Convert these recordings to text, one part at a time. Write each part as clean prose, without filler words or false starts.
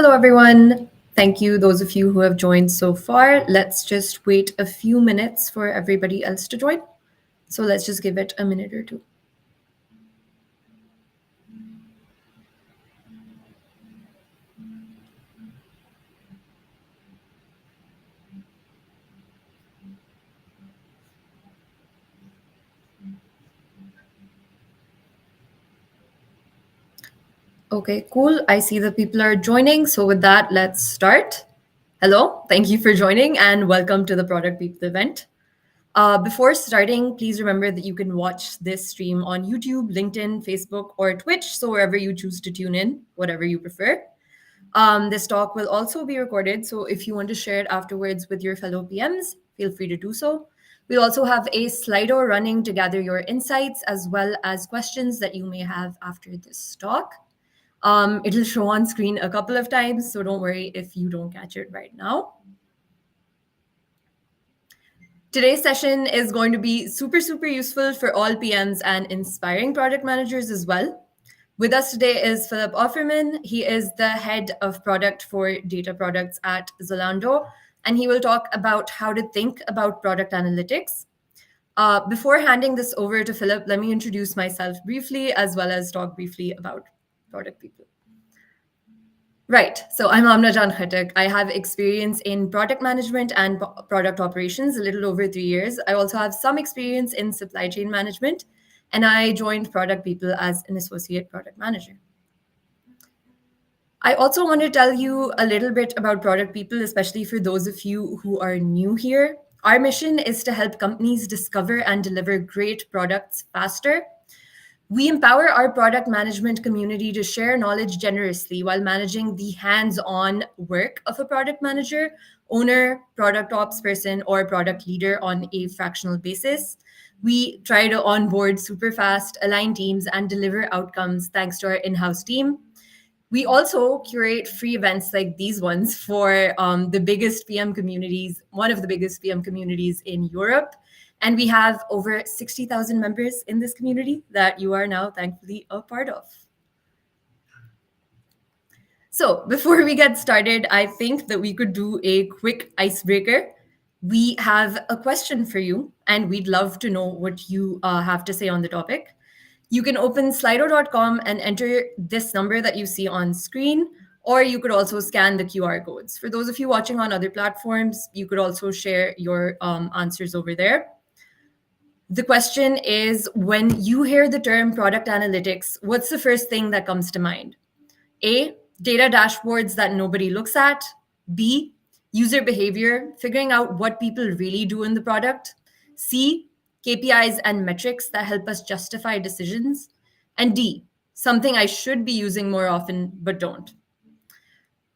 Hello, everyone. Thank you, those of you who have joined so far. Let's just wait a few minutes for everybody else to join. So let's just give it a minute or two. Okay, cool. I see that people are joining. So with that, let's start. Hello, thank you for joining and welcome to the Product People event. Before starting, please remember that you can watch this stream on YouTube, LinkedIn, Facebook, or Twitch. So wherever you choose to tune in, whatever you prefer. This talk will also be recorded. So if you want to share it afterwards with your fellow PMs, feel free to do so. We'll also have a Slido running to gather your insights as well as questions that you may have after this talk. It'll show on screen a couple of times, so don't worry if you don't catch it right now. Today's session is going to be super useful for all PMs and inspiring product managers as well. With us today is Philipp Offermann. He is the head of product for data products at Zalando, and he will talk about how to think about product analytics. Before handing this over to Philipp, let me introduce myself briefly as well as talk briefly about product people. Right. So I'm Amna Jan Khatak. I have experience in product management and product operations, a little over 3 years. I also have some experience in supply chain management, and I joined Product People as an associate product manager. I also want to tell you a little bit about Product People, especially for those of you who are new here. Our mission is to help companies discover and deliver great products faster. We empower our product management community to share knowledge generously while managing the hands-on work of a product manager, owner, product ops person, or product leader on a fractional basis. We try to onboard super fast, align teams, and deliver outcomes thanks to our in-house team. We also curate free events like these ones for the biggest PM communities, one of the biggest PM communities in Europe. And we have over 60,000 members in this community that you are now thankfully a part of. So before we get started, I think that we could do a quick icebreaker. We have a question for you, and we'd love to know what you have to say on the topic. You can open slido.com and enter this number that you see on screen, or you could also scan the QR codes. For those of you watching on other platforms, you could also share your answers over there. The question is, when you hear the term product analytics, what's the first thing that comes to mind? A, data dashboards that nobody looks at. B, user behavior, figuring out what people really do in the product. C, KPIs and metrics that help us justify decisions. And D, something I should be using more often but don't.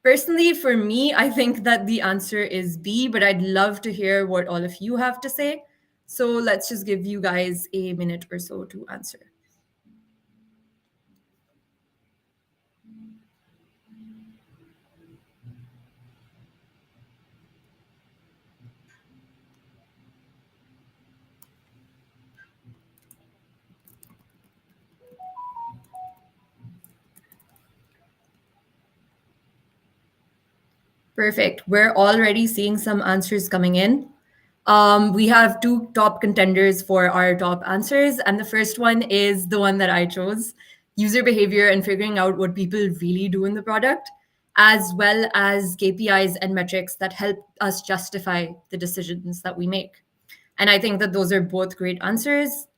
Personally, for me, I think that the answer is B, but I'd love to hear what all of you have to say. So let's just give you guys a minute or so to answer. Perfect. We're already seeing some answers coming in. We have two top contenders for our top answers. And the first one is the one that I chose, user behavior and figuring out what people really do in the product, as well as KPIs and metrics that help us justify the decisions that we make. And I think that those are both great answers.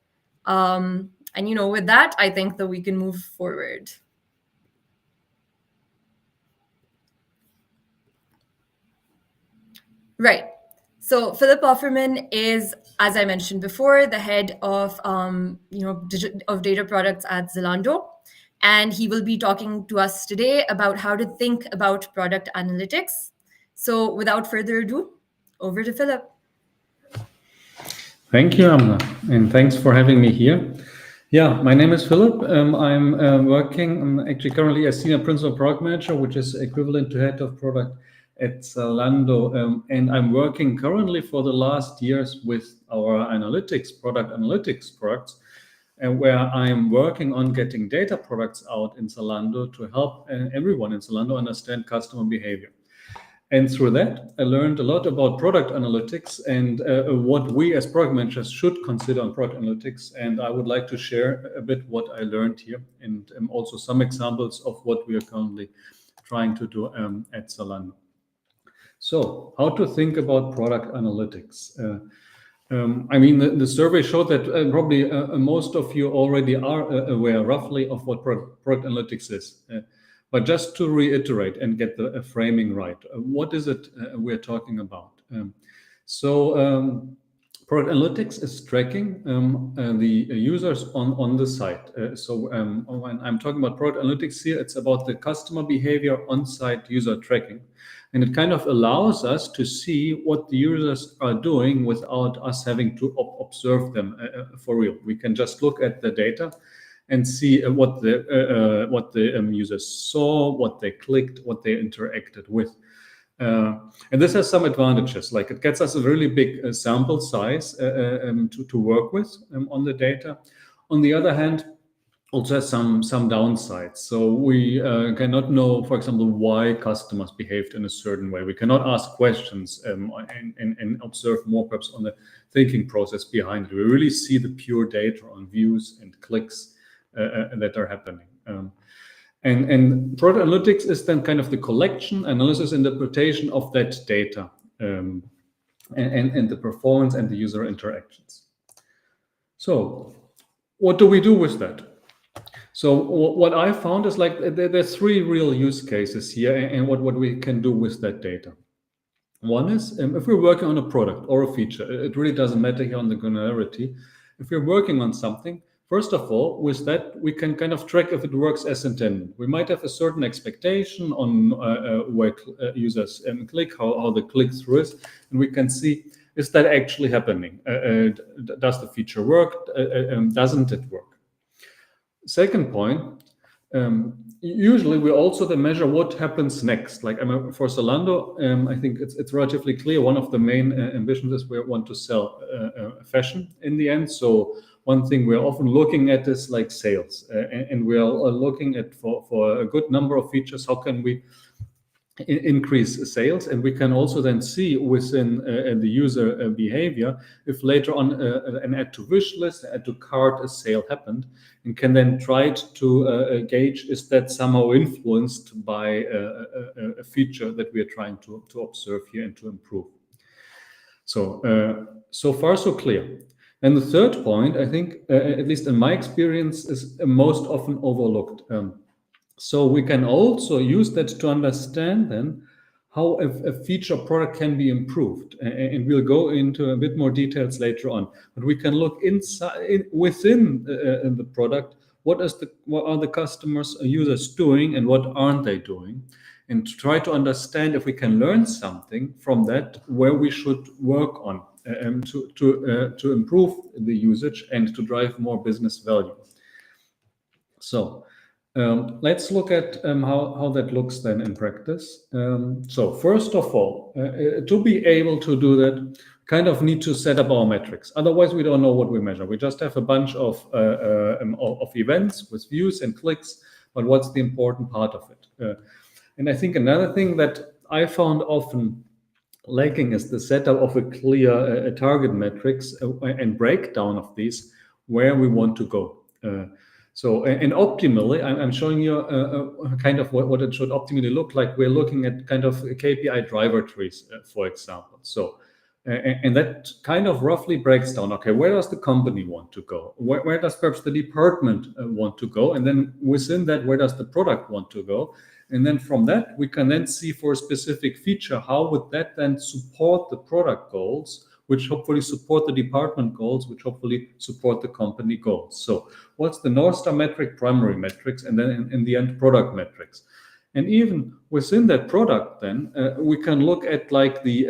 And with that, I think that we can move forward. Right. So Philipp Offermann is, as I mentioned before, the head of data products at Zalando, and he will be talking to us today about how to think about product analytics. So without further ado, over to Philipp. Thank you, Amna, and thanks for having me here. Yeah, my name is Philipp. I'm working actually currently as Senior Principal Product Manager, which is equivalent to Head of Product at Zalando. And I'm working currently for the last years with our product analytics products. and where I am working on getting data products out in Zalando to help everyone in Zalando understand customer behavior. And through that, I learned a lot about product analytics and what we as product managers should consider on product analytics. And I would like to share a bit what I learned here, and also some examples of what we are currently trying to do at Zalando. So, how to think about product analytics? I mean, the survey showed that probably most of you already are aware roughly of what product analytics is. But just to reiterate and get the framing right, what is it we're talking about? Product analytics is tracking the users on the site. When I'm talking about product analytics here, it's about the customer behavior on-site user tracking. And it kind of allows us to see what the users are doing without us having to observe them for real. We can just look at the data and see what the users saw, what they clicked, what they interacted with. And this has some advantages, like it gets us a really big sample size to work with on the data. On the other hand, also has some downsides. So we cannot know, for example, why customers behaved in a certain way. We cannot ask questions and observe more perhaps on the thinking process behind it. We really see the pure data on views and clicks that are happening. And product analytics is then kind of the collection, analysis, interpretation of that data and the performance and the user interactions. So what do we do with that? So what I found is like there's three real use cases here and what we can do with that data. One is if we're working on a product or a feature, it really doesn't matter here on the granularity. If we're working on something, first of all, with that, we can kind of track if it works as intended. We might have a certain expectation on where users click, how the click-through is, and we can see, is that actually happening? Does the feature work? Doesn't it work? Second point, usually we also then measure what happens next. Like for Zalando, I think it's relatively clear. One of the main ambitions is we want to sell fashion in the end. So one thing we're often looking at is like sales, and we are looking at for a good number of features, how can we increase sales, and we can also then see within the user behavior if later on an add to wish list, add to cart, a sale happened, and can then try to gauge is that somehow influenced by a feature that we are trying to observe here and to improve. So so far so clear. And the third point, I think, at least in my experience, is most often overlooked. So we can also use that to understand then how a feature product can be improved, and we'll go into a bit more details later on. But we can look within the product. What are the customers, users doing, and what aren't they doing, and try to understand if we can learn something from that, where we should work on to improve the usage and to drive more business value. So. Let's look at how that looks then in practice. So first of all, to be able to do that, kind of need to set up our metrics. Otherwise, we don't know what we measure. We just have a bunch of events with views and clicks, but what's the important part of it? And I think another thing that I found often lacking is the setup of a clear target metrics and breakdown of these, where we want to go. So, and optimally, I'm showing you kind of what it should optimally look like. We're looking at kind of KPI driver trees, for example. So, and that kind of roughly breaks down, okay, where does the company want to go? Where does perhaps the department want to go? And then within that, where does the product want to go? And then from that, we can then see for a specific feature, how would that then support the product goals, which hopefully support the department goals, which hopefully support the company goals. So what's the North Star metric, primary metrics, and then in the end, product metrics. And even within that product, then we can look at like the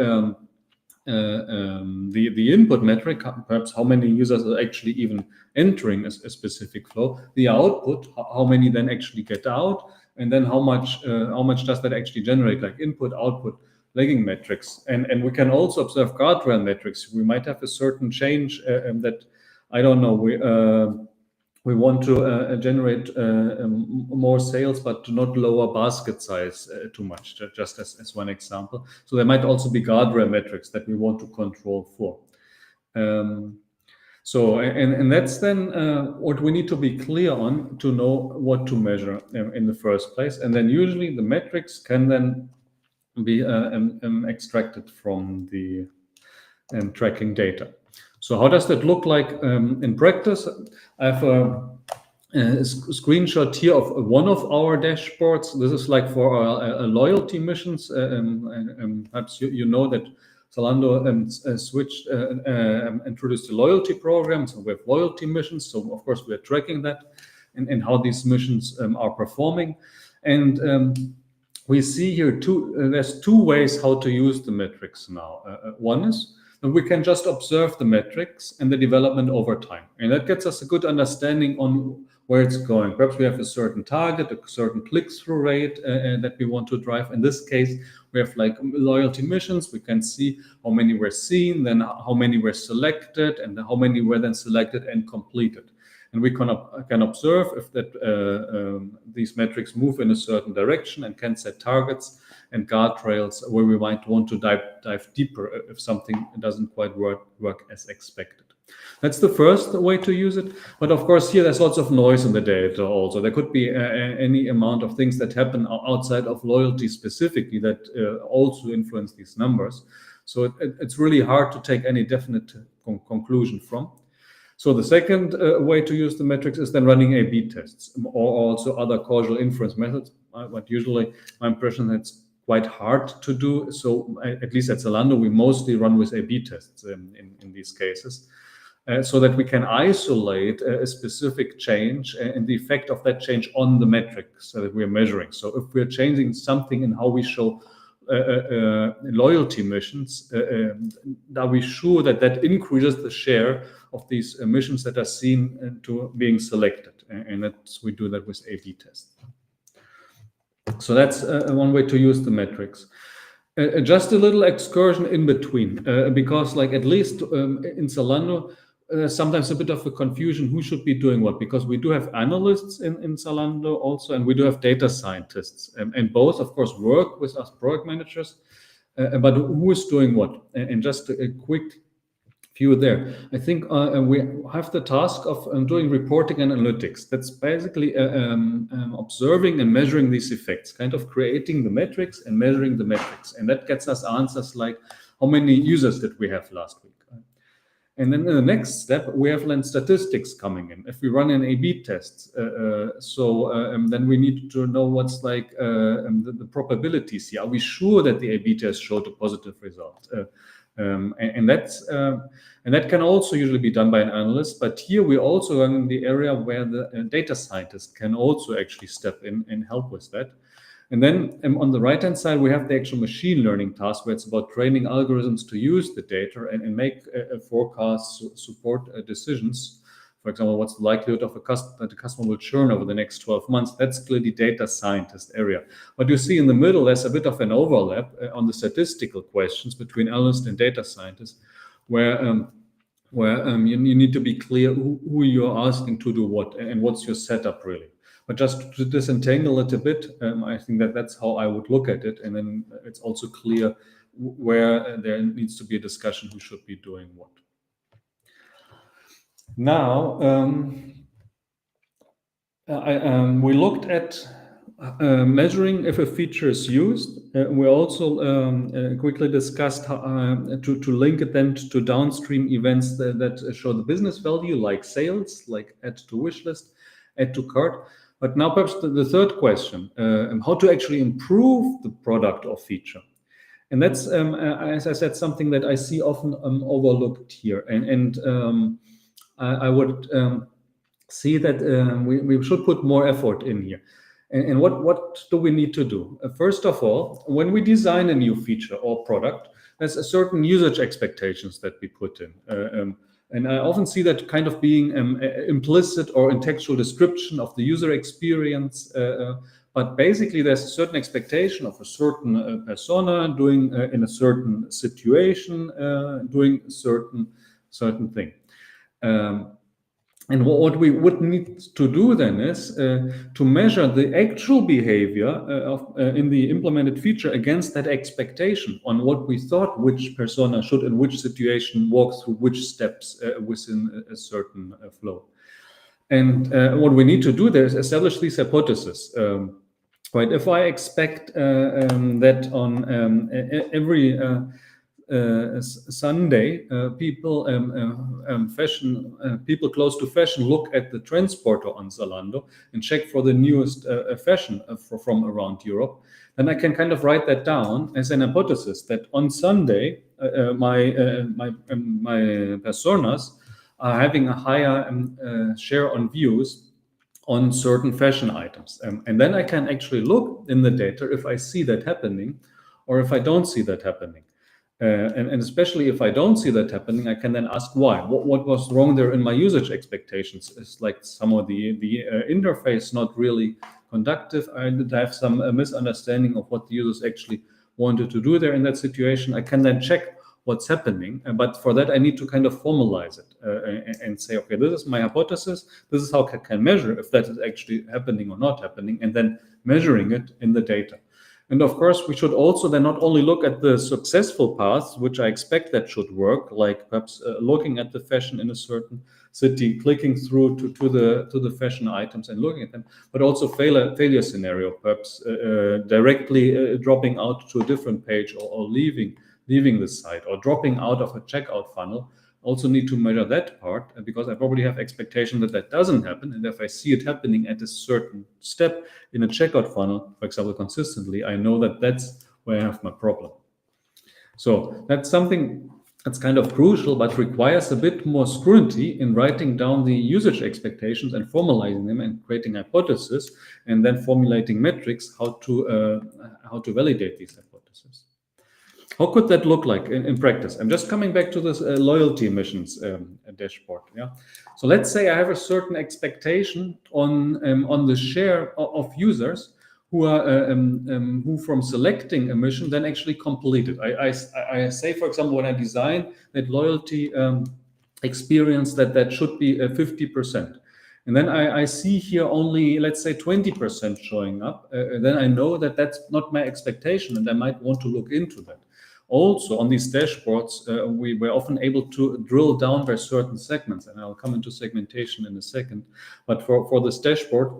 input metric, perhaps how many users are actually even entering a specific flow, the output, how many then actually get out, and then how much does that actually generate, like input, output, lagging metrics. And we can also observe guardrail metrics. We might have a certain change that, I don't know, we want to generate more sales, but to not lower basket size too much, just as one example. So there might also be guardrail metrics that we want to control for. And that's then what we need to be clear on to know what to measure in the first place. And then usually the metrics can then be extracted from the tracking data. So how does that look like in practice? I have a screenshot here of one of our dashboards. This is like for our loyalty missions. Perhaps you know that Zalando introduced a loyalty program. So we have loyalty missions. So of course we are tracking that and how these missions are performing. And we see here there's two ways how to use the metrics now. One is that we can just observe the metrics and the development over time. And that gets us a good understanding on where it's going. Perhaps we have a certain target, a certain click-through rate that we want to drive. In this case, we have like loyalty missions. We can see how many were seen, then how many were selected, and how many were then selected and completed. And we can observe if that these metrics move in a certain direction and can set targets and guardrails where we might want to dive deeper if something doesn't quite work as expected. That's the first way to use it. But of course, here there's lots of noise in the data also. There could be any amount of things that happen outside of loyalty specifically that also influence these numbers. So it's really hard to take any definite conclusion from. So the second way to use the metrics is then running A/B tests or also other causal inference methods. But usually my impression is it's quite hard to do. So at least at Zalando, we mostly run with A/B tests in these cases. So that we can isolate a specific change and the effect of that change on the metrics that we're measuring. So if we're changing something in how we show loyalty missions, are we sure that increases the share of these missions that are seen to being selected? And we do that with A/B tests. So that's one way to use the metrics. Just a little excursion in between, because like at least in Zalando, sometimes a bit of a confusion who should be doing what, because we do have analysts in Zalando also, and we do have data scientists, and both of course work with us product managers, but who is doing what? And just a quick view there. I think we have the task of doing reporting and analytics. That's basically observing and measuring these effects, kind of creating the metrics and measuring the metrics, and that gets us answers like how many users did we have last week. And then in the next step, we have then statistics coming in. If we run an A/B tests, then we need to know what's like the probabilities here. Are we sure that the A/B test showed a positive result? And that can also usually be done by an analyst. But here we also are in the area where the data scientist can also actually step in and help with that. And then on the right-hand side, we have the actual machine learning task where it's about training algorithms to use the data and make forecasts, support decisions. For example, what's the likelihood of that the customer will churn over the next 12 months? That's clearly data scientist area. But you see in the middle, there's a bit of an overlap on the statistical questions between analyst and data scientist, where you need to be clear who you're asking to do what and what's your setup really. But just to disentangle it a bit, I think that's how I would look at it. And then it's also clear where there needs to be a discussion who should be doing what. Now, we looked at measuring if a feature is used. We also quickly discussed how to link it then to downstream events that show the business value, like sales, like add to wish list, add to cart. But now perhaps the third question, how to actually improve the product or feature. And that's, as I said, something that I see often overlooked here. And I would see that we should put more effort in here. And what do we need to do? First of all, when we design a new feature or product, there's a certain usage expectations that we put in. And I often see that kind of being implicit or in textual description of the user experience. But basically, there's a certain expectation of a certain persona doing in a certain situation, doing a certain thing. And what we would need to do then is to measure the actual behavior in the implemented feature against that expectation on what we thought which persona should in which situation walk through which steps within a certain flow. And what we need to do there is establish these hypotheses. Right, if I expect that on every Sunday, people close to fashion look at the transporter on Zalando and check for the newest fashion from around Europe, then I can kind of write that down as an hypothesis that on Sunday my personas are having a higher share on views on certain fashion items. And then I can actually look in the data if I see that happening or if I don't see that happening. And especially if I don't see that happening, I can then ask why. What was wrong there in my usage expectations? Is like some of the interface not really conductive? I did have some misunderstanding of what the users actually wanted to do there in that situation. I can then check what's happening, but for that I need to kind of formalize it and say, okay, this is my hypothesis. This is how I can measure if that is actually happening or not happening, and then measuring it in the data. And of course, we should also then not only look at the successful paths, which I expect that should work, like perhaps looking at the fashion in a certain city, clicking through to the fashion items and looking at them, but also failure scenario, perhaps directly dropping out to a different page or leaving the site or dropping out of a checkout funnel. Also need to measure that part because I probably have expectation that doesn't happen. And if I see it happening at a certain step in a checkout funnel, for example, consistently, I know that that's where I have my problem. So that's something that's kind of crucial, but requires a bit more scrutiny in writing down the usage expectations and formalizing them and creating hypotheses, and then formulating metrics how to validate these hypotheses. How could that look like in practice? I'm just coming back to this loyalty missions dashboard. Yeah. So let's say I have a certain expectation on the share of users who from selecting a mission then actually complete it. I say, for example, when I design that loyalty experience that should be 50%. And then I see here only, let's say, 20% showing up. Then I know that that's not my expectation, and I might want to look into that. Also, on these dashboards, we were often able to drill down by certain segments, and I'll come into segmentation in a second. But for this dashboard,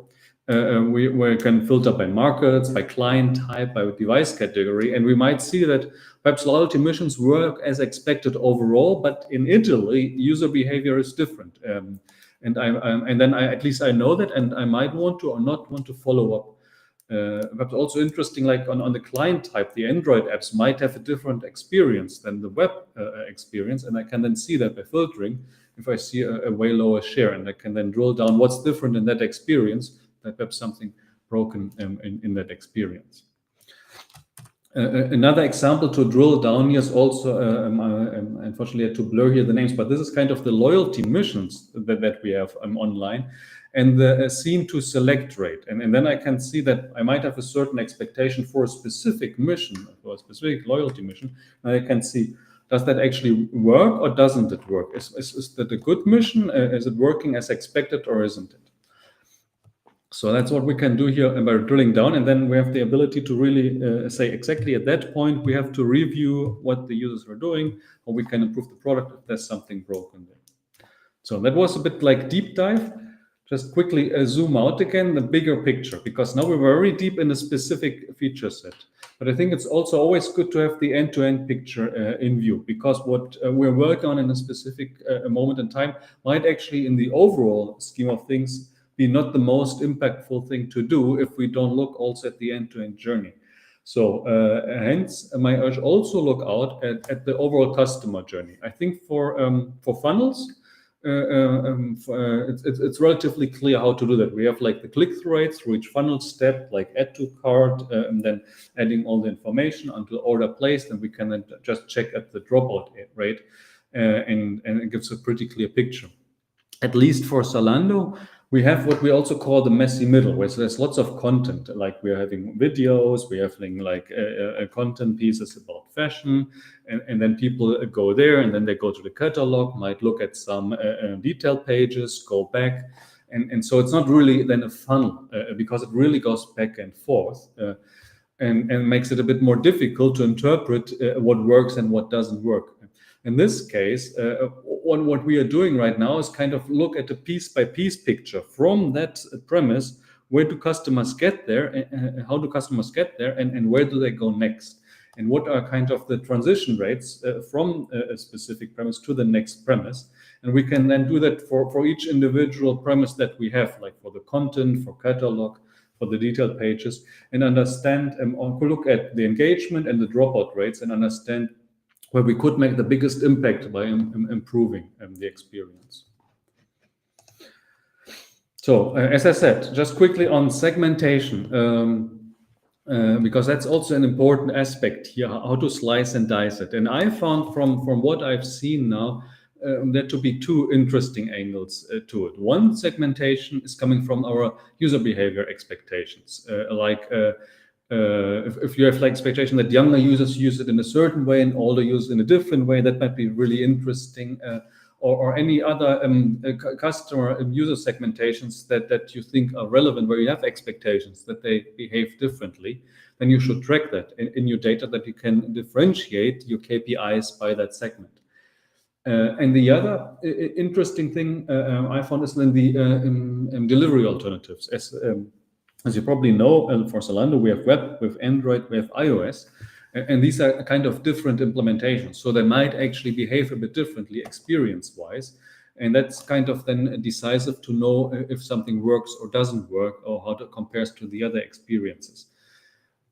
we can filter by markets, by client type, by device category, and we might see that perhaps loyalty missions work as expected overall, but in Italy, user behavior is different. And then at least I know that, and I might want to or not want to follow up. But also interesting, like on the client type, the Android apps might have a different experience than the web experience, and I can then see that by filtering if I see a way lower share, and I can then drill down what's different in that experience, that perhaps something broken in that experience. Another example to drill down here is also, unfortunately, I had to blur here the names, but this is kind of the loyalty missions that we have online, and the seem to select rate. And then I can see that I might have a certain expectation for a specific mission, for a specific loyalty mission, and I can see, does that actually work or doesn't it work? Is that a good mission? Is it working as expected or isn't it? So that's what we can do here by drilling down, and then we have the ability to really say exactly at that point we have to review what the users are doing, or we can improve the product if there's something broken there. So that was a bit like deep dive. Just quickly zoom out again, the bigger picture, because now we're very deep in a specific feature set. But I think it's also always good to have the end-to-end picture in view, because what we're working on in a specific moment in time might actually, in the overall scheme of things, be not the most impactful thing to do if we don't look also at the end-to-end journey. So hence, my urge also look out at the overall customer journey. I think for funnels, it's relatively clear how to do that. We have like the click-through rate through each funnel step, like add to cart, and then adding all the information until order placed, and we can then just check at the dropout rate, and it gives a pretty clear picture. At least for Zalando, we have what we also call the messy middle, where there's lots of content, like we're having videos, we're having like content pieces about fashion, and then people go there, and then they go to the catalog, might look at some detail pages, go back, and so it's not really then a funnel, because it really goes back and forth, and makes it a bit more difficult to interpret what works and what doesn't work. In this case, what we are doing right now is kind of look at a piece-by-piece picture from that premise. Where do customers get there? How do customers get there? And where do they go next? And what are kind of the transition rates from a specific premise to the next premise? And we can then do that for each individual premise that we have, like for the content, for catalog, for the detailed pages, and understand or look at the engagement and the dropout rates and understand where we could make the biggest impact by improving the experience. So, as I said, just quickly on segmentation, because that's also an important aspect here, how to slice and dice it. And I found from what I've seen now, there to be two interesting angles to it. One segmentation is coming from our user behavior expectations, if you have like expectation that younger users use it in a certain way and older users in a different way, that might be really interesting, or any other customer user segmentations that you think are relevant, where you have expectations that they behave differently, then you should track that in your data, that you can differentiate your KPIs by that segment. And the other interesting thing I found is then the delivery alternatives. As you probably know, for Zalando, we have web, we have Android, we have iOS, and these are kind of different implementations. So they might actually behave a bit differently experience-wise. And that's kind of then decisive to know if something works or doesn't work, or how it compares to the other experiences.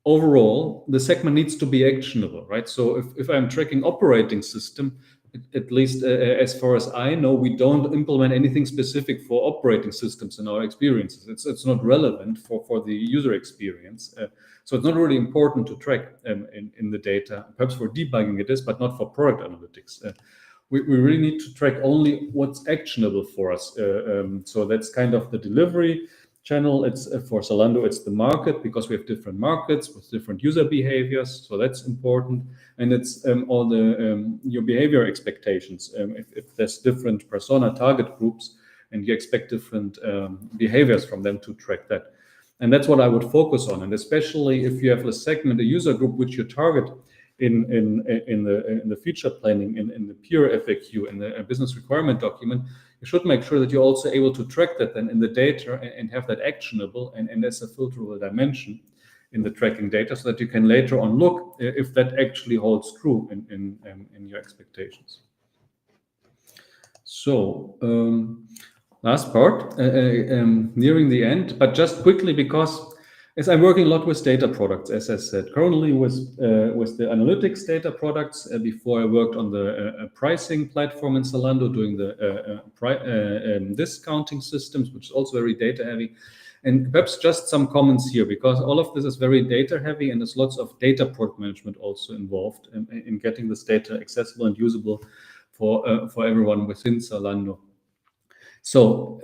Overall, the segment needs to be actionable, right? So if I'm tracking operating system, at least as far as I know, we don't implement anything specific for operating systems in our experiences. It's not relevant for the user experience. So it's not really important to track in the data. Perhaps for debugging it is, but not for product analytics. We really need to track only what's actionable for us. So that's kind of the delivery channel. It's for Zalando, it's the market, because we have different markets with different user behaviors, so that's important. And it's all the your behavior expectations. If there's different persona target groups and you expect different behaviors from them, to track that. And that's what I would focus on. And especially if you have a segment, a user group which you target in the feature planning, in the pure FAQ, in the business requirement document, you should make sure that you're also able to track that then in the data and have that actionable and as a filterable dimension in the tracking data, so that you can later on look if that actually holds true in your expectations. So last part, nearing the end, but just quickly, because as I'm working a lot with data products, as I said, currently with the analytics data products. Before I worked on the pricing platform in Zalando, doing the discounting systems, which is also very data heavy. And perhaps just some comments here, because all of this is very data heavy, and there's lots of data product management also involved in getting this data accessible and usable for everyone within Zalando. So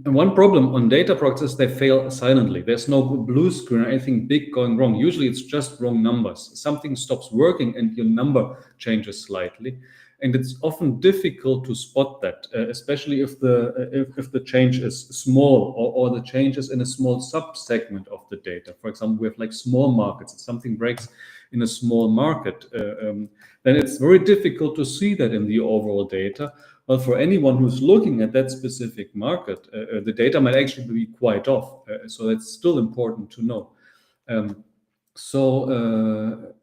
one problem on data products is they fail silently. There's no blue screen or anything big going wrong. Usually it's just wrong numbers. Something stops working and your number changes slightly. And it's often difficult to spot that, especially if the change is small, or the change is in a small sub-segment of the data. For example, we have like small markets. If something breaks in a small market, then it's very difficult to see that in the overall data. Well, for anyone who's looking at that specific market, the data might actually be quite off. So that's still important to know. So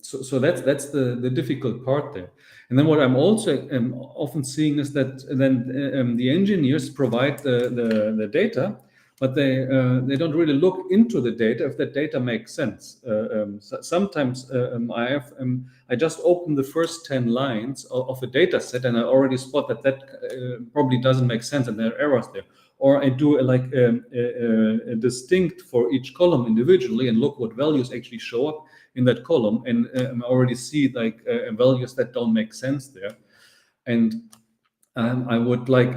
that's the difficult part there. And then what I'm also often seeing is that then the engineers provide the data, but they don't really look into the data if that data makes sense. Sometimes I just open the first 10 lines of a data set, and I already spot that probably doesn't make sense and there are errors there. Or I do a distinct for each column individually and look what values actually show up in that column, and I already see like values that don't make sense there. And I would like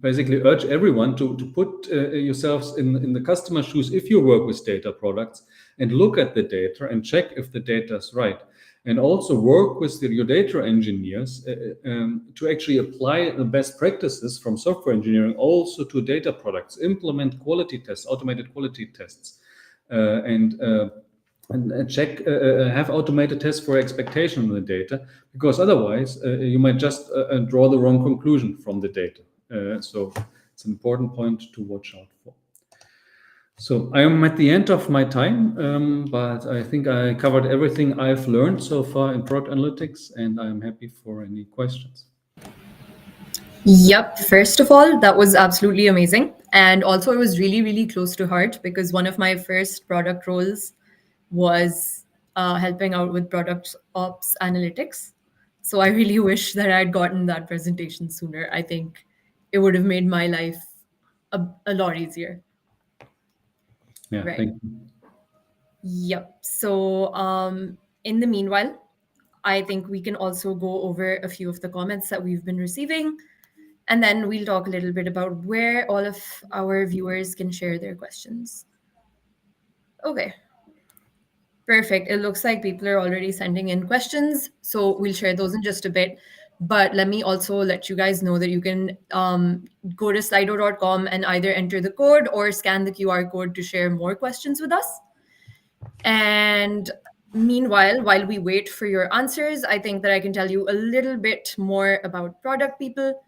basically urge everyone to put yourselves in the customer shoes if you work with data products and look at the data and check if the data is right. And also work with your data engineers to actually apply the best practices from software engineering also to data products, implement quality tests, automated quality tests, and check have automated tests for expectation of the data, because otherwise you might just draw the wrong conclusion from the data. So it's an important point to watch out for. So I am at the end of my time, but I think I covered everything I've learned so far in product analytics, and I'm happy for any questions. Yep. First of all, that was absolutely amazing. And also, it was really, really close to heart because one of my first product roles was helping out with product ops analytics. So I really wish that I'd gotten that presentation sooner. I think it would have made my life a lot easier. Yeah, Right. thank you. Yep. So, in the meanwhile, I think we can also go over a few of the comments that we've been receiving, and then we'll talk a little bit about where all of our viewers can share their questions. Okay, perfect. It looks like people are already sending in questions, so we'll share those in just a bit. But let me also let you guys know that you can go to slido.com and either enter the code or scan the QR code to share more questions with us. And meanwhile, while we wait for your answers, I think that I can tell you a little bit more about product people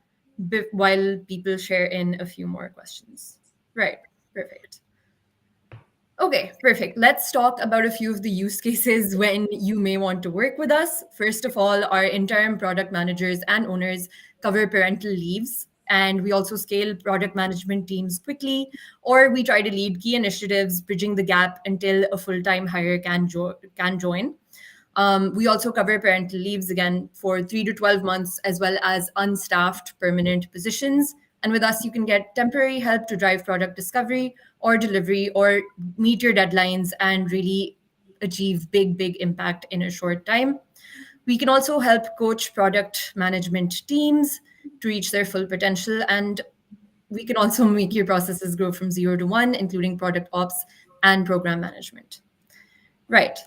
while people share in a few more questions. Right, perfect. Okay, perfect. Let's talk about a few of the use cases when you may want to work with us. First of all, our interim product managers and owners cover parental leaves, and we also scale product management teams quickly, or we try to lead key initiatives, bridging the gap until a full-time hire can join. We also cover parental leaves again for 3 to 12 months, as well as unstaffed permanent positions. And with us, you can get temporary help to drive product discovery or delivery or meet your deadlines and really achieve big, big impact in a short time. We can also help coach product management teams to reach their full potential. And we can also make your processes grow from 0 to 1, including product ops and program management. Right.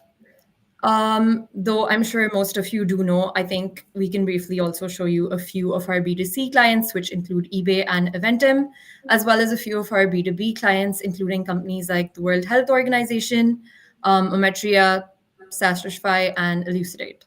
Though I'm sure most of you do know, I think we can briefly also show you a few of our B2C clients, which include eBay and Eventim, as well as a few of our B2B clients, including companies like the World Health Organization, Ometria, Sastrify, and Elucidate.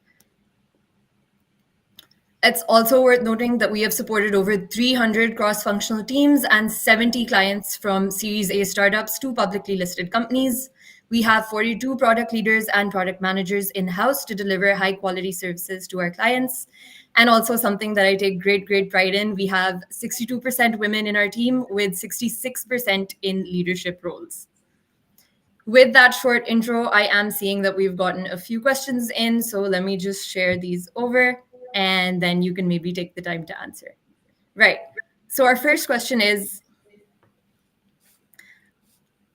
It's also worth noting that we have supported over 300 cross-functional teams and 70 clients from Series A startups to publicly listed companies. We have 42 product leaders and product managers in-house to deliver high-quality services to our clients. And also something that I take great, great pride in, we have 62% women in our team with 66% in leadership roles. With that short intro, I am seeing that we've gotten a few questions in, so let me just share these over, and then you can maybe take the time to answer. Right. So our first question is,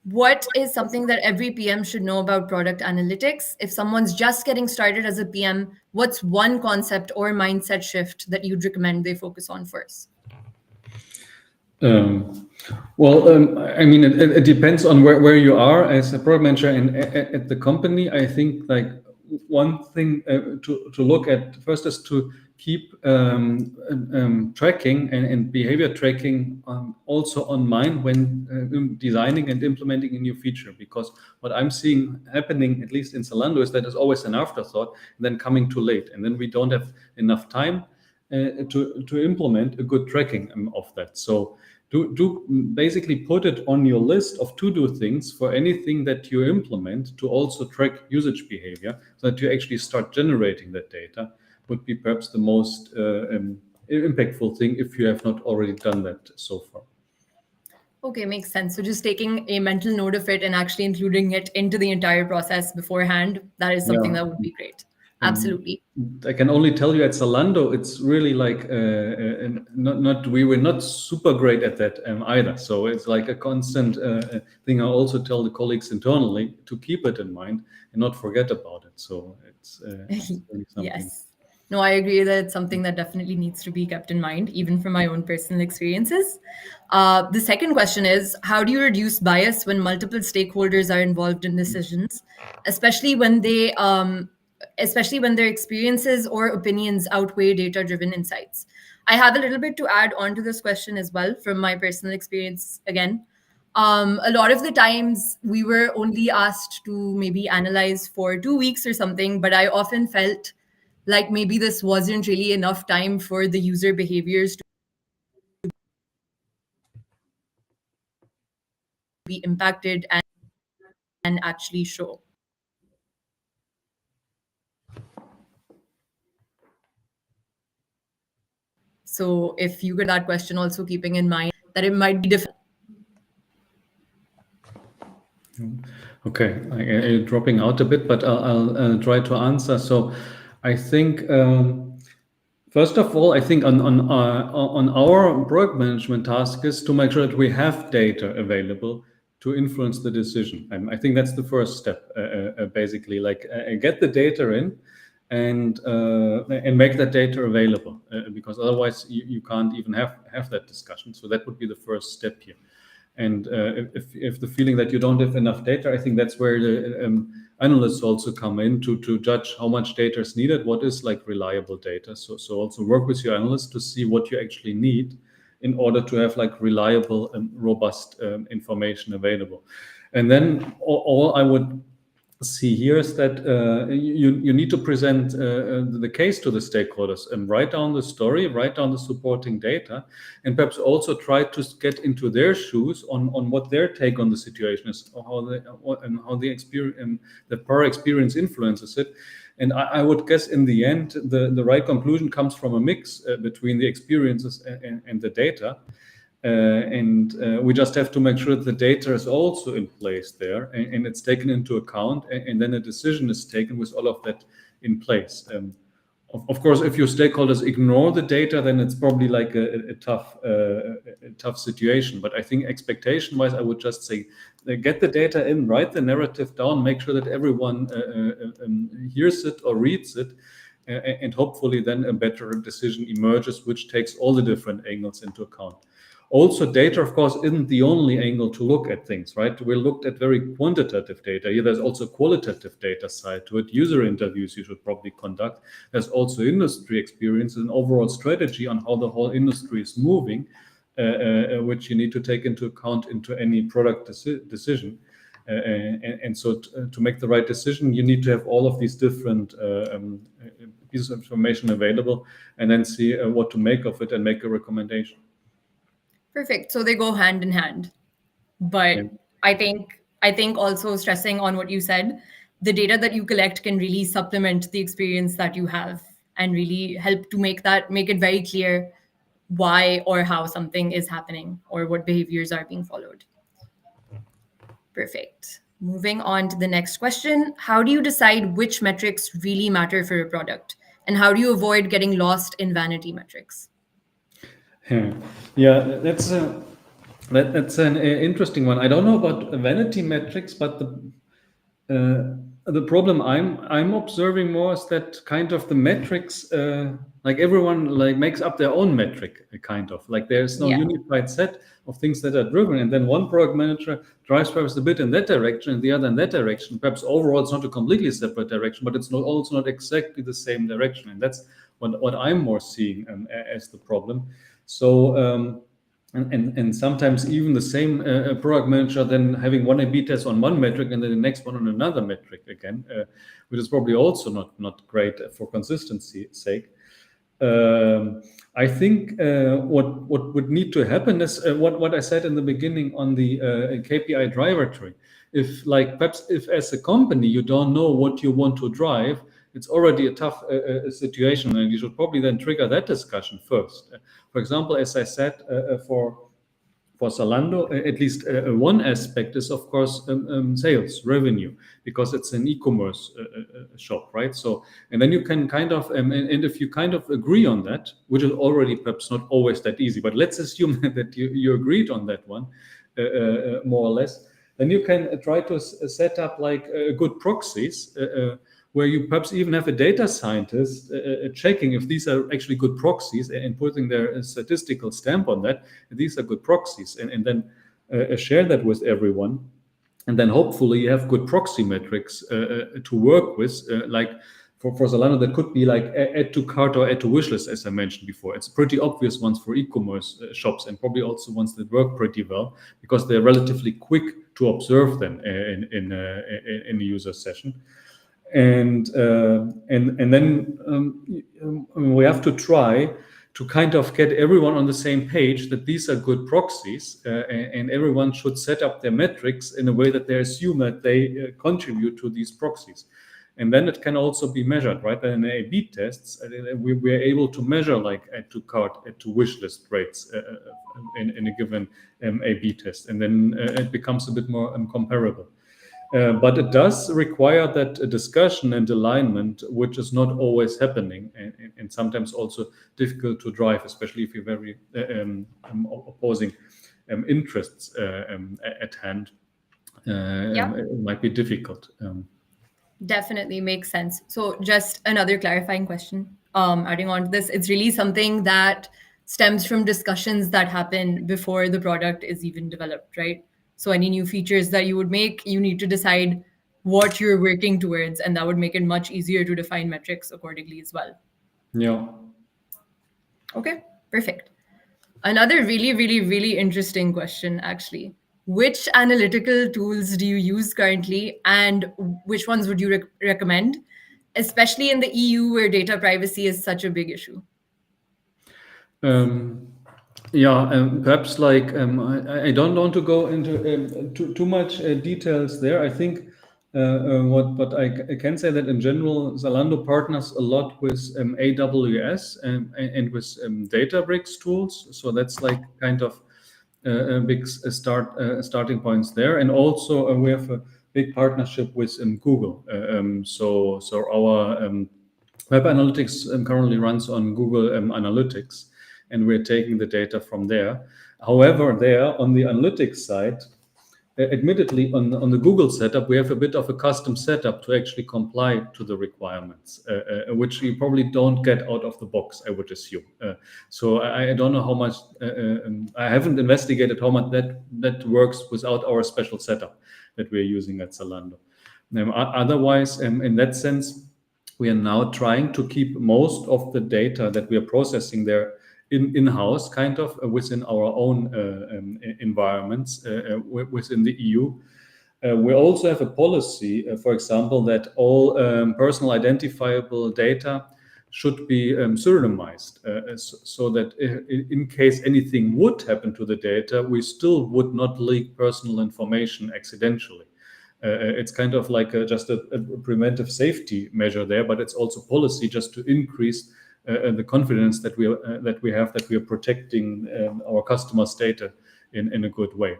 what is something that every PM should know about product analytics? If someone's just getting started as a PM, what's one concept or mindset shift that you'd recommend they focus on first? I mean, it depends on where you are as a product manager and at the company. I think like one thing to look at first is to keep tracking and behavior tracking also on mind when designing and implementing a new feature. Because what I'm seeing happening, at least in Zalando, is that it's always an afterthought and then coming too late. And then we don't have enough time to implement a good tracking of that. So do basically put it on your list of to-do things for anything that you implement to also track usage behavior so that you actually start generating that data would be perhaps the most impactful thing if you have not already done that so far. Okay, makes sense. So just taking a mental note of it and actually including it into the entire process beforehand, that is something that would be great. Absolutely. I can only tell you at Zalando, it's really like we were not super great at that either. So it's like a constant thing. I also tell the colleagues internally to keep it in mind and not forget about it. So it's really something. Yes. No, I agree that it's something that definitely needs to be kept in mind, even from my own personal experiences. The second question is, how do you reduce bias when multiple stakeholders are involved in decisions, especially when especially when their experiences or opinions outweigh data-driven insights? I have a little bit to add on to this question as well from my personal experience again. A lot of the times we were only asked to maybe analyze for 2 weeks or something, but I often felt like maybe this wasn't really enough time for the user behaviors to be impacted and actually show. So if you get that question, also keeping in mind that it might be different. Okay, dropping out a bit, but I'll try to answer. So I think first of all, I think on our product management task is to make sure that we have data available to influence the decision. And I think that's the first step, basically, like get the data in and make that data available, because otherwise you can't even have that discussion. So that would be the first step here. And if the feeling that you don't have enough data, I think that's where the analysts also come in to judge how much data is needed, what is like reliable data. So also work with your analysts to see what you actually need in order to have like reliable and robust information available. And then all I would see here is that you need to present the case to the stakeholders and write down the story, write down the supporting data, and perhaps also try to get into their shoes on what their take on the situation is, or how the experience, the prior experience influences it. And I would guess in the end, the right conclusion comes from a mix between the experiences and the data. And we just have to make sure that the data is also in place there and it's taken into account, and then a decision is taken with all of that in place. Of course, if your stakeholders ignore the data, then it's probably like a tough situation. But I think expectation-wise, I would just say, get the data in, write the narrative down, make sure that everyone hears it or reads it, and hopefully then a better decision emerges, which takes all the different angles into account. Also, data, of course, isn't the only angle to look at things, right? We looked at very quantitative data. Here, there's also qualitative data side to it. User interviews you should probably conduct. There's also industry experience and overall strategy on how the whole industry is moving, which you need to take into account into any product decision. And so to make the right decision, you need to have all of these different pieces of information available, and then see what to make of it and make a recommendation. Perfect. So they go hand in hand. But Yeah. I think also stressing on what you said, the data that you collect can really supplement the experience that you have and really help to make it very clear why or how something is happening or what behaviors are being followed. Perfect. Moving on to the next question. How do you decide which metrics really matter for a product? And how do you avoid getting lost in vanity metrics? Yeah, that's an interesting one. I don't know about vanity metrics, but the problem I'm observing more is that kind of the metrics, like everyone like makes up their own metric, kind of like there's no Yeah. unified set of things that are driven, and then one product manager drives perhaps a bit in that direction and the other in that direction. Perhaps overall it's not a completely separate direction, but it's not also not exactly the same direction, and that's what I'm more seeing as the problem. So. And sometimes even the same product manager then having one A/B test on one metric and then the next one on another metric again, which is probably also not great for consistency's sake. I think what would need to happen is what I said in the beginning on the KPI driver tree. If like perhaps if as a company you don't know what you want to drive, it's already a tough situation, and you should probably then trigger that discussion first. For example, as I said, for Zalando, at least one aspect is, of course, sales revenue, because it's an e-commerce shop, right? So, and then you can kind of, and if you kind of agree on that, which is already perhaps not always that easy, but let's assume that you agreed on that one, more or less, then you can try to set up like good proxies where you perhaps even have a data scientist checking if these are actually good proxies and putting their statistical stamp on that. These are good proxies, and then share that with everyone. And then hopefully you have good proxy metrics to work with, like for Zalando, that could be like add to cart or add to wish list, as I mentioned before. It's pretty obvious ones for e-commerce shops, and probably also ones that work pretty well because they're relatively quick to observe them in a user session. And then we have to try to kind of get everyone on the same page that these are good proxies, and everyone should set up their metrics in a way that they assume that they contribute to these proxies. And then it can also be measured, right? In A/B tests, we're able to measure like add to cart, add to wish list rates in a given A/B test, and then it becomes a bit more comparable. But it does require that discussion and alignment, which is not always happening, and sometimes also difficult to drive, especially if you're very opposing interests at hand. It might be difficult. Definitely makes sense. So just another clarifying question. Adding on to this, it's really something that stems from discussions that happen before the product is even developed, right? So any new features that you would make, you need to decide what you're working towards, and that would make it much easier to define metrics accordingly as well. Yeah. Okay, perfect. Another really, really, really interesting question, actually. Which analytical tools do you use currently, and which ones would you recommend, especially in the EU where data privacy is such a big issue? Perhaps like I don't want to go into too much details there. I think what I can say that in general, Zalando partners a lot with AWS and with Databricks tools. So that's like kind of a big starting points there. And also we have a big partnership with Google. So our web analytics currently runs on Google Analytics, and we're taking the data from there. However, there on the analytics side, admittedly on the Google setup, we have a bit of a custom setup to actually comply to the requirements, which you probably don't get out of the box, I would assume. So I don't know how much, I haven't investigated how much that works without our special setup that we're using at Zalando. Otherwise, in that sense, we are now trying to keep most of the data that we are processing there in-house, kind of within our own environments within the EU. We also have a policy, for example, that all personal identifiable data should be pseudonymized, so that in case anything would happen to the data, we still would not leak personal information accidentally. It's kind of like just a preventive safety measure there, but it's also policy just to increase the confidence that we are protecting our customers' data in a good way,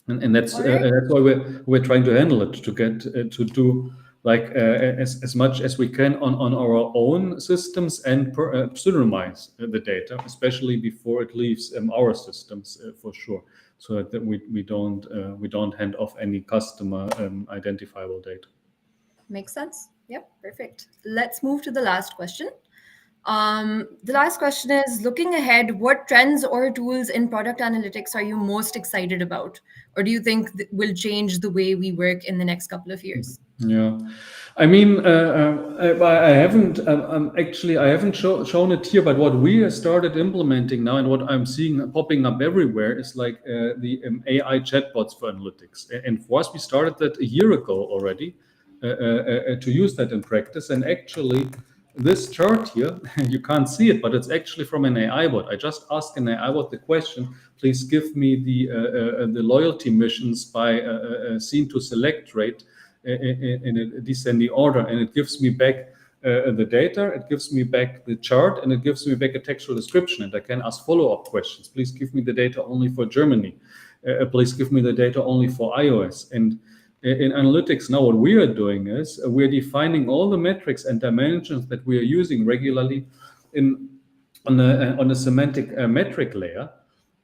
and that's why we're trying to handle it, to get to do like as much as we can on our own systems and pseudonymize the data, especially before it leaves our systems for sure, so that we don't hand off any customer identifiable data. Makes sense. Yep, perfect. Let's move to the last question. The last question is, looking ahead, what trends or tools in product analytics are you most excited about? Or do you think will change the way we work in the next couple of years? Yeah, I mean, I haven't actually I haven't shown it here, but what we have started implementing now and what I'm seeing popping up everywhere is like the AI chatbots for analytics. And for us, we started that a year ago already to use that in practice. And actually, this chart here, you can't see it, but it's actually from an AI bot. I just asked an AI bot the question, please give me the loyalty missions by scene to select rate in a descending order, and it gives me back the data, it gives me back the chart, and it gives me back a textual description, and I can ask follow-up questions. Please give me the data only for Germany. Please give me the data only for iOS. And in analytics now, what we are doing is we're defining all the metrics and dimensions that we are using regularly on a semantic metric layer.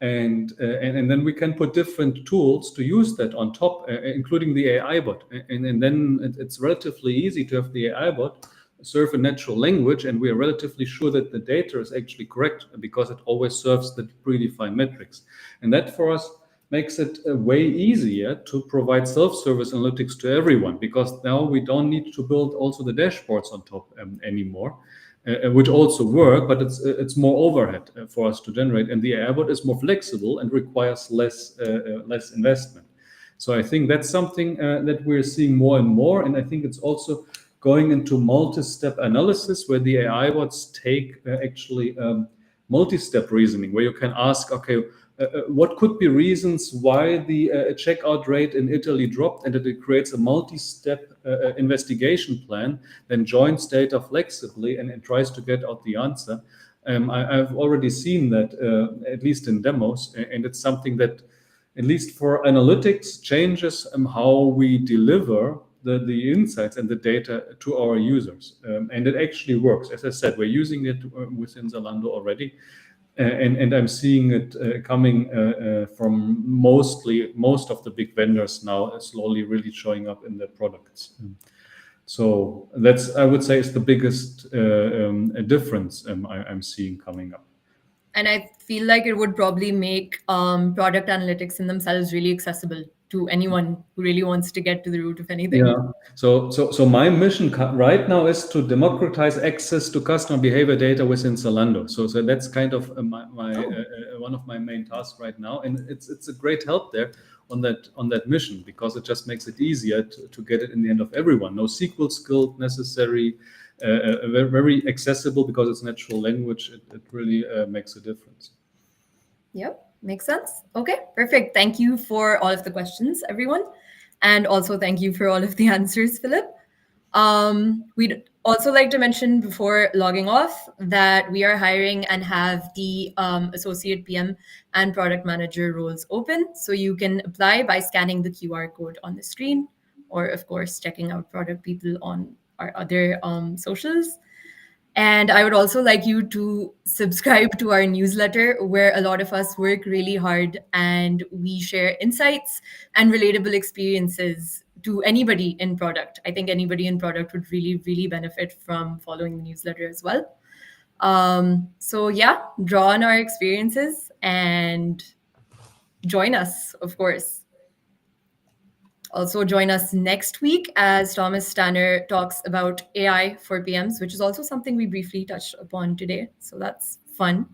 And then we can put different tools to use that on top, including the AI bot. And then it's relatively easy to have the AI bot serve a natural language, and we are relatively sure that the data is actually correct because it always serves the predefined metrics. And that for us makes it way easier to provide self-service analytics to everyone, because now we don't need to build also the dashboards on top anymore. Which also work, but it's more overhead for us to generate, and the airbot is more flexible and requires less investment. So I think that's something that we're seeing more and more, and I think it's also going into multi-step analysis where the AI bots take actually multi-step reasoning, where you can ask, okay, what could be reasons why the checkout rate in Italy dropped, and that it creates a multi-step investigation plan, then joins data flexibly and tries to get out the answer. I've already seen that, at least in demos, and it's something that, at least for analytics, changes how we deliver the insights and the data to our users. And it actually works. As I said, we're using it within Zalando already. And I'm seeing it coming from most of the big vendors now, slowly really showing up in their products. So that's, I would say, is the biggest difference I'm seeing coming up. And I feel like it would probably make product analytics in themselves really accessible to anyone who really wants to get to the root of anything. Yeah. So my mission right now is to democratize access to customer behavior data within Zalando. So that's kind of one of my main tasks right now, and it's a great help there on that mission, because it just makes it easier to get it in the hand of everyone. No SQL skill necessary. Very accessible because it's natural language. It really makes a difference. Yep, makes sense. Okay, perfect. Thank you for all of the questions, everyone. And also thank you for all of the answers, Philip. We'd also like to mention before logging off that we are hiring and have the associate PM and product manager roles open. So you can apply by scanning the QR code on the screen, or of course, checking out Product People on our other socials. And I would also like you to subscribe to our newsletter, where a lot of us work really hard and we share insights and relatable experiences to anybody in product. I think anybody in product would really, really benefit from following the newsletter as well. So yeah, draw on our experiences and join us, of course. Also, join us next week as Thomas Stanner talks about AI for PMs, which is also something we briefly touched upon today. So that's fun.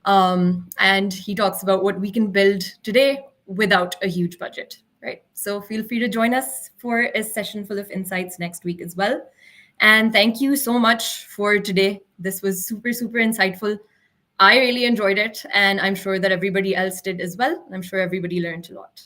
And he talks about what we can build today without a huge budget, right? So feel free to join us for a session full of insights next week as well. And thank you so much for today. This was super, super insightful. I really enjoyed it, and I'm sure that everybody else did as well. I'm sure everybody learned a lot.